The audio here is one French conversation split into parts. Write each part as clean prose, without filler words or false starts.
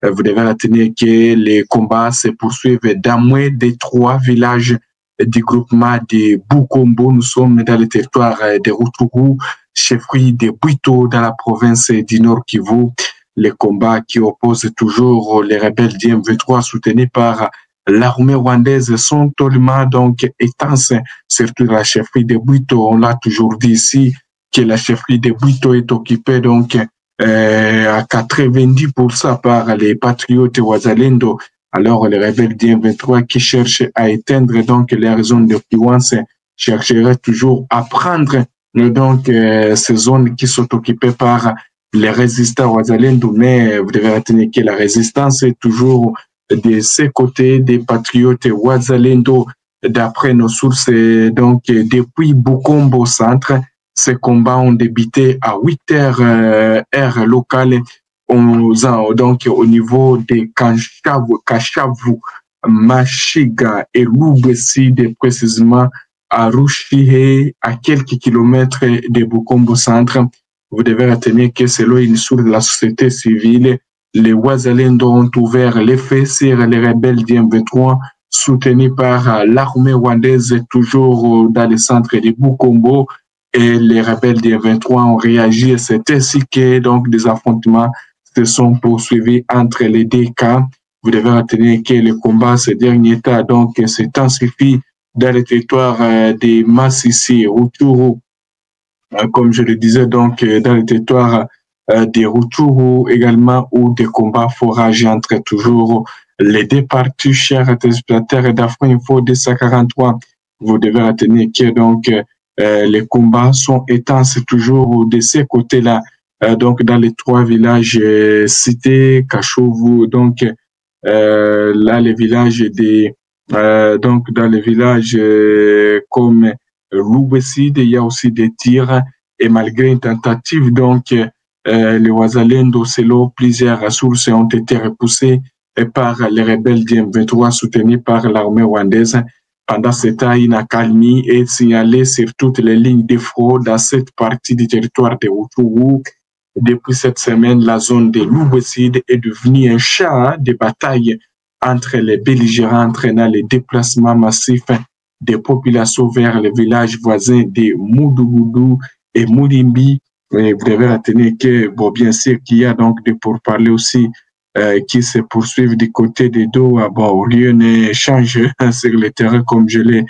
Vous devez retenir que les combats se poursuivent dans moins de 3 villages du groupement de Bukombo. Nous sommes dans le territoire de Rutshuru, chefferie de Bwito dans la province du Nord Kivu. Les combats qui opposent toujours les rebelles du M23 soutenus par l'armée rwandaise sont tellement donc intenses, surtout la chefferie de Bwito. On l'a toujours dit ici que la chefferie de Bwito est occupée donc à 90% par les patriotes Wazalendo. Alors les rebelles du M23 qui cherchent à éteindre donc les zones d'influence chercheraient toujours à prendre donc ces zones qui sont occupées par les résistants Wazalendo, mais vous devez retenir que la résistance est toujours de ces côtés des patriotes Wazalendo. D'après nos sources, donc depuis Bukombo Centre, ces combats ont débuté à 8 heures heure locale, donc au niveau de Kashavu, Mashiga et Lubeside, précisément à Rushihe, à quelques kilomètres de Bukombo Centre. Vous devez retenir que selon une source de la société civile, les Wazalendo ont ouvert les feux sur les rebelles du M23 soutenus par l'armée rwandaise toujours dans le centre de Bukombo, et les rebelles du M23 ont réagi. C'est ainsi que donc des affrontements se sont poursuivis entre les deux camps. Vous devez retenir que le combat ces derniers temps donc s'intensifie dans le territoire de Masisi, Rutshuru. Comme je le disais, donc, dans le territoire de Rutshuru également, où des combats forages entre toujours les deux parties, chers téléspectateurs d'Afro-Info 243. Vous devez retenir que, donc, les combats sont intenses toujours de ces côtés-là, donc, dans les 3 villages cités, Kashovu, donc, là, les villages donc, dans les villages comme Lubeside, il y a aussi des tirs, et malgré une tentative, donc, les Wazalendo, selon plusieurs sources, ont été repoussés par les rebelles du M23 soutenus par l'armée rwandaise. Pendant ce temps, une accalmie est signalée sur toutes les lignes de front dans cette partie du territoire de Rutshuru. Depuis cette semaine, la zone de Lubeside est devenue un champ de bataille entre les belligérants, entraînant les déplacements massifs des populations vers les villages voisins de Moudougou et Moulimbi. Et vous devez retenir que, bon, bien sûr, qu'il y a donc des pourparlers aussi qui se poursuivent du côté des Doha. Bon, rien ne change sur le terrain, comme je l'ai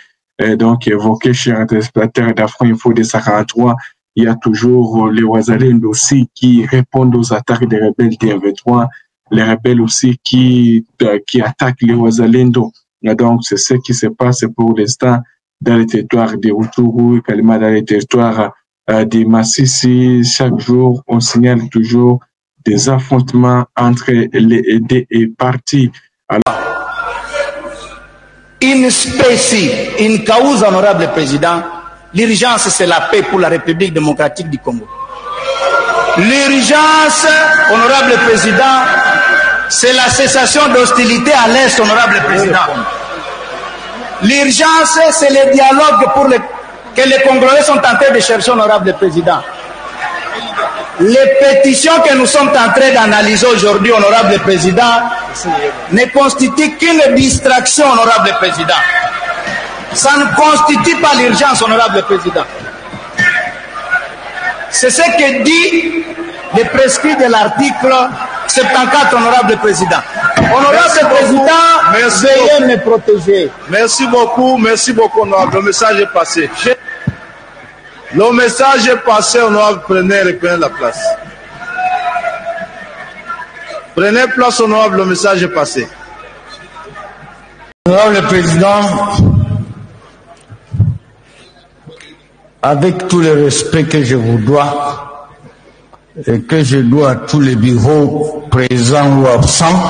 donc évoqué, chers téléspectateurs d'Afro-Info 243. Il y a toujours les Wazalendo aussi qui répondent aux attaques des rebelles du M23. Les rebelles aussi qui attaquent les Wazalendo. Donc, c'est ce qui se passe pour l'instant dans le territoire de Rutshuru, également dans le territoire de Masisi. Chaque jour, on signale toujours des affrontements entre les deux parties. Alors, in specie, in causa, honorable président, l'urgence, c'est la paix pour la République démocratique du Congo. L'urgence, honorable président, c'est la cessation d'hostilité à l'Est, honorable président. L'urgence, c'est le dialogue que les Congolais sont en train de chercher, honorable président. Les pétitions que nous sommes en train d'analyser aujourd'hui, honorable président, ne constituent qu'une distraction, honorable président. Ça ne constitue pas l'urgence, honorable président. C'est ce que dit le prescrit de l'article 74, honorable président. Honorable président, veuillez me protéger. Merci beaucoup, honorable. Le message est passé. Le message est passé, honorable. Reprenez la place. Prenez place, honorable. Le message est passé. Honorable président, avec tout le respect que je vous dois et que je dois à tous les bureaux présents ou absents,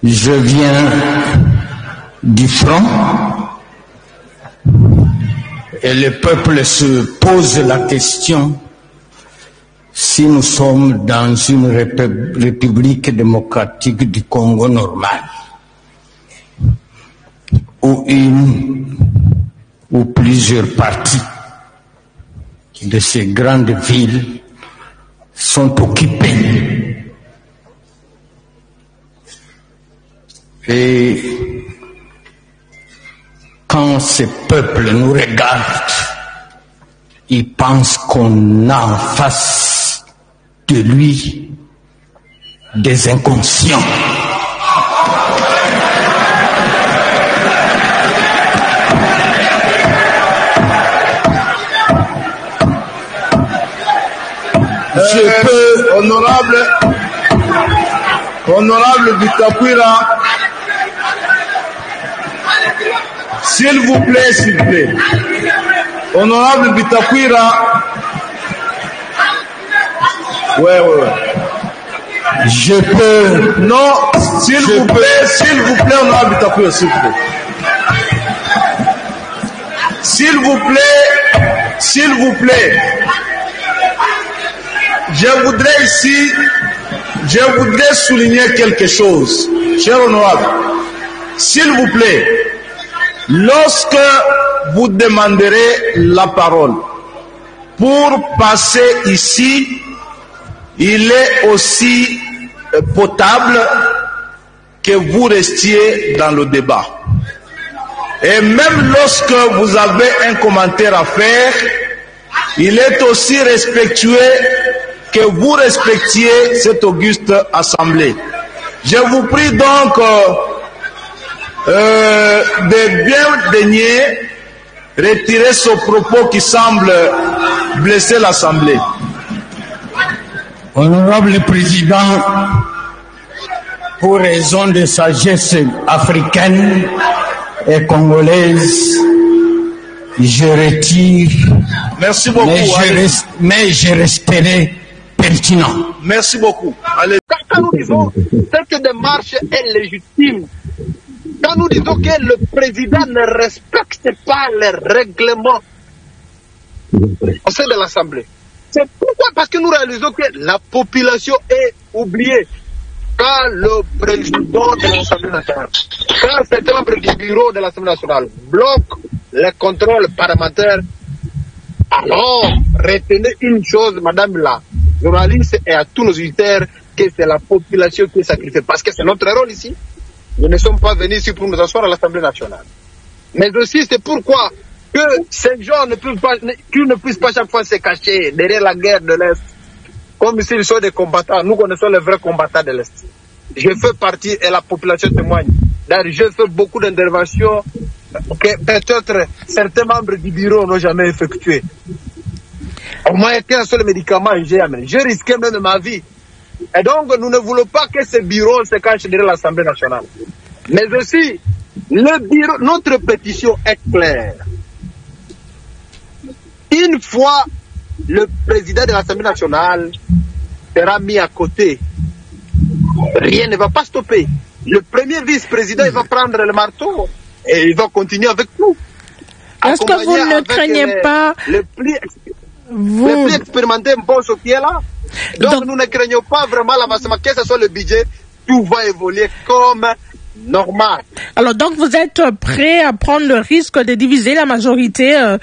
je viens du front et le peuple se pose la question si nous sommes dans une république démocratique du Congo normale ou une ou plusieurs partis de ces grandes villes sont occupées. Et quand ces peuples nous regardent, ils pensent qu'on a en face de lui des inconscients. Je peux, honorable Bitakwira, s'il vous plaît, honorable Bitakwira, ouais. Je peux, non, s'il vous plaît, honorable Bitakwira, s'il vous plaît. S'il vous plaît, je voudrais souligner quelque chose, cher honorable. S'il vous plaît, lorsque vous demanderez la parole, pour passer ici, il est aussi potable que vous restiez dans le débat. Et même lorsque vous avez un commentaire à faire, il est aussi respectueux que vous respectiez cette auguste assemblée. Je vous prie donc de bien daigner retirer ce propos qui semble blesser l'assemblée. Honorable Président, pour raison de sagesse africaine et congolaise, je retire. Merci beaucoup. Mais je resterai pertinent. Merci beaucoup. Allez. Quand nous disons que cette démarche est légitime, quand nous disons que le président ne respecte pas les règlements au sein de l'Assemblée, c'est pourquoi? Parce que nous réalisons que la population est oubliée. Quand le président de l'Assemblée nationale, quand certains membres du bureau de l'Assemblée nationale bloquent les contrôles parlementaires, alors retenez une chose, madame la journaliste, et à tous nos auditeurs, que c'est la population qui est sacrifiée. Parce que c'est notre rôle ici. Nous ne sommes pas venus ici pour nous asseoir à l'Assemblée nationale. Mais aussi, c'est pourquoi que ces gens ne puissent pas chaque fois se cacher derrière la guerre de l'Est, comme s'ils sont des combattants. Nous connaissons les vrais combattants de l'Est. Je fais partie, et la population témoigne. D'ailleurs, je fais beaucoup d'interventions que peut-être certains membres du bureau n'ont jamais effectuées. Au moins, qu'un seul médicament, j'ai amené. Je risquais même ma vie. Et donc, nous ne voulons pas que ce bureau se cache derrière l'Assemblée nationale. Mais aussi, le bureau, notre pétition est claire. Une fois le président de l'Assemblée nationale sera mis à côté, rien ne va pas stopper. Le premier vice-président, il va prendre le marteau et il va continuer avec nous. Est-ce que vous ne craignez pas le plus expérimenté Mbosso qui est là? Donc nous ne craignons pas vraiment l'avancement, que ce soit le budget, tout va évoluer comme normal. Alors donc vous êtes prêt à prendre le risque de diviser la majorité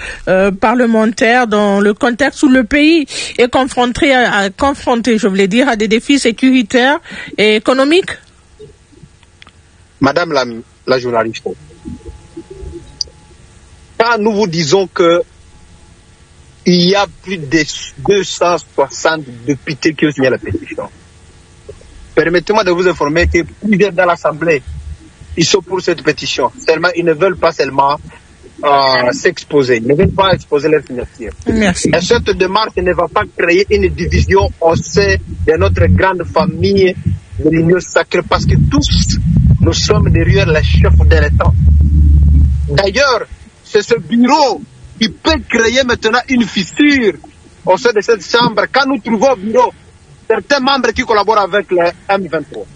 parlementaire dans le contexte où le pays est confronté, je voulais dire, à des défis sécuritaires et économiques? Madame la journaliste, quand nous vous disons que il y a plus de 260 députés qui ont signé la pétition, permettez-moi de vous informer que plusieurs dans l'Assemblée, ils sont pour cette pétition. Seulement, ils ne veulent pas seulement s'exposer. Ils ne veulent pas exposer leur signature. Merci. Et cette démarche ne va pas créer une division au sein de notre grande famille de l'Union sacrée, parce que tous, nous sommes derrière les chefs de l'État. D'ailleurs, c'est ce bureau qui peut créer maintenant une fissure au sein de cette chambre. Quand nous trouvons au bureau certains membres qui collaborent avec le M23,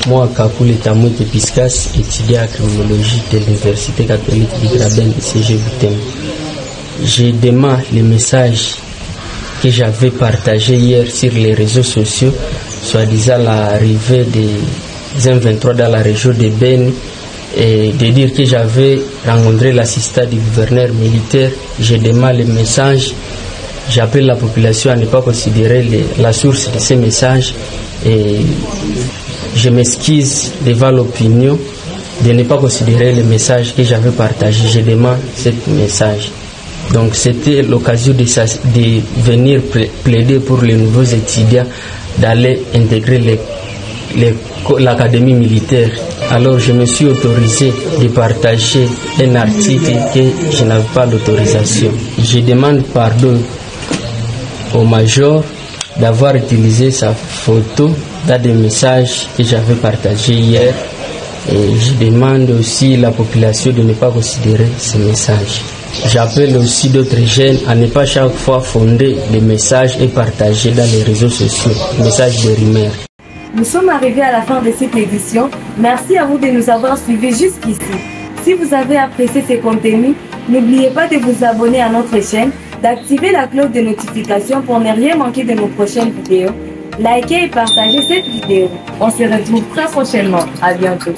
Moi, Kakule Tamouete Piscas, étudiant en criminologie de l'Université catholique du Graben de CG Butembo. Je demande le message que j'avais partagé hier sur les réseaux sociaux, soi-disant l'arrivée des M23 dans la région de Beni, et de dire que j'avais rencontré l'assistant du gouverneur militaire. Je demande le message. J'appelle la population à ne pas considérer la source de ces messages et je m'excuse devant l'opinion de ne pas considérer le message que j'avais partagé. Je demande ce message. Donc c'était l'occasion de venir plaider pour les nouveaux étudiants d'aller intégrer l'académie militaire. Alors je me suis autorisé de partager un article que je n'avais pas l'autorisation. Je demande pardon au major d'avoir utilisé sa photo dans des messages que j'avais partagés hier. Et je demande aussi à la population de ne pas considérer ces messages. J'appelle aussi d'autres jeunes à ne pas chaque fois fonder les messages et partager dans les réseaux sociaux, messages de rumeurs. Nous sommes arrivés à la fin de cette édition. Merci à vous de nous avoir suivis jusqu'ici. Si vous avez apprécié ces contenus, n'oubliez pas de vous abonner à notre chaîne, d'activer la cloche de notification pour ne rien manquer de nos prochaines vidéos. Likez et partagez cette vidéo. On se retrouve très prochainement. À bientôt.